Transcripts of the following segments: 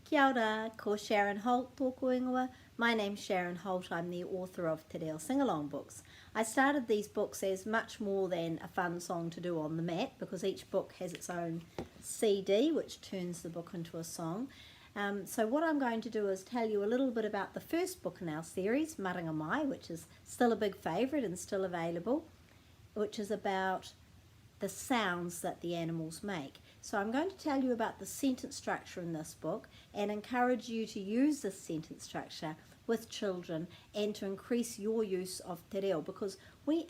Kia ora, ko Sharon Holt tōku ingoa. My name's Sharon Holt. I'm the author of Te Reo Singalong books. I started these books as much more than a fun song to do on the mat, because each book has its own CD which turns the book into a song. So what I'm going to do is tell you a little bit about the first book in our series, Maranga Mai, which is still a big favourite and still available, which is about the sounds that the animals make. So I'm going to tell you about the sentence structure in this book and encourage you to use this sentence structure with children and to increase your use of te reo, because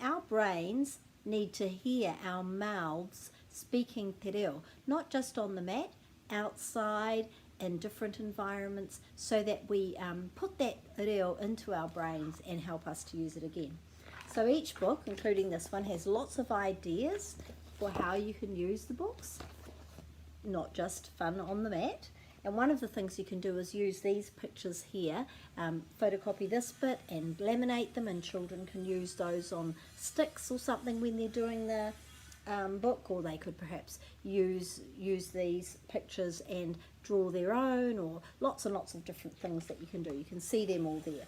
our brains need to hear our mouths speaking te reo, not just on the mat, outside, in different environments, so that we put that reo into our brains and help us to use it again. So each book, including this one, has lots of ideas for how you can use the books, not just fun on the mat. And one of the things you can do is use these pictures here, photocopy this bit and laminate them, and children can use those on sticks or something when they're doing the book, or they could perhaps use these pictures and draw their own, or lots and lots of different things that you can do. You can see them all there.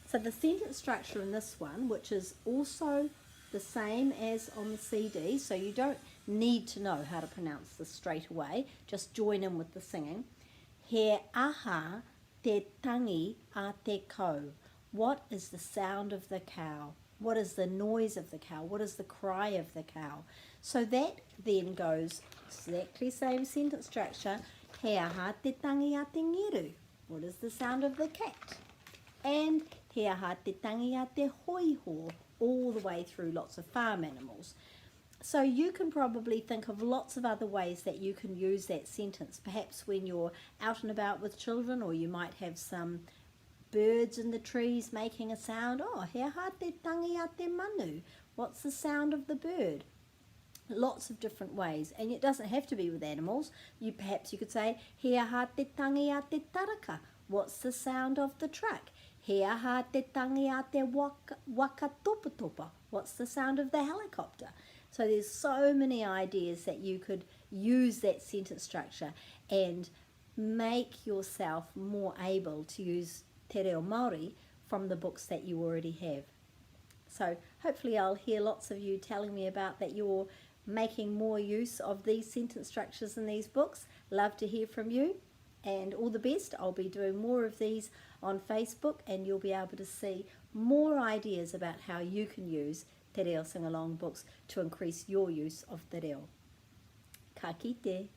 So the sentence structure in this one, which is also the same as on the CD, so you don't need to know how to pronounce this straight away, just join in with the singing. He aha te tangi a te kau. What is the sound of the cow? What is the noise of the cow? What is the cry of the cow? So that then goes exactly same sentence structure. He aha te tangi a te ngeru. What is the sound of the cat? And he aha te tangi a te hoiho, all the way through lots of farm animals. So you can probably think of lots of other ways that you can use that sentence, perhaps when you're out and about with children, or you might have some birds in the trees making a sound. Oh, he aha te tangi a te manu. What's the sound of the bird? Lots of different ways, and it doesn't have to be with animals. Perhaps you could say, he aha te tangi a te taraka. What's the sound of the truck? He aha te tangi a te waka topa topa. What's the sound of the helicopter? So there's so many ideas that you could use that sentence structure and make yourself more able to use te reo Māori from the books that you already have. So hopefully I'll hear lots of you telling me about that you're making more use of these sentence structures in these books. Love to hear from you, and all the best. I'll be doing more of these on Facebook, and you'll be able to see more ideas about how you can use Te Reo Singalong books to increase your use of te reo. Ka kite.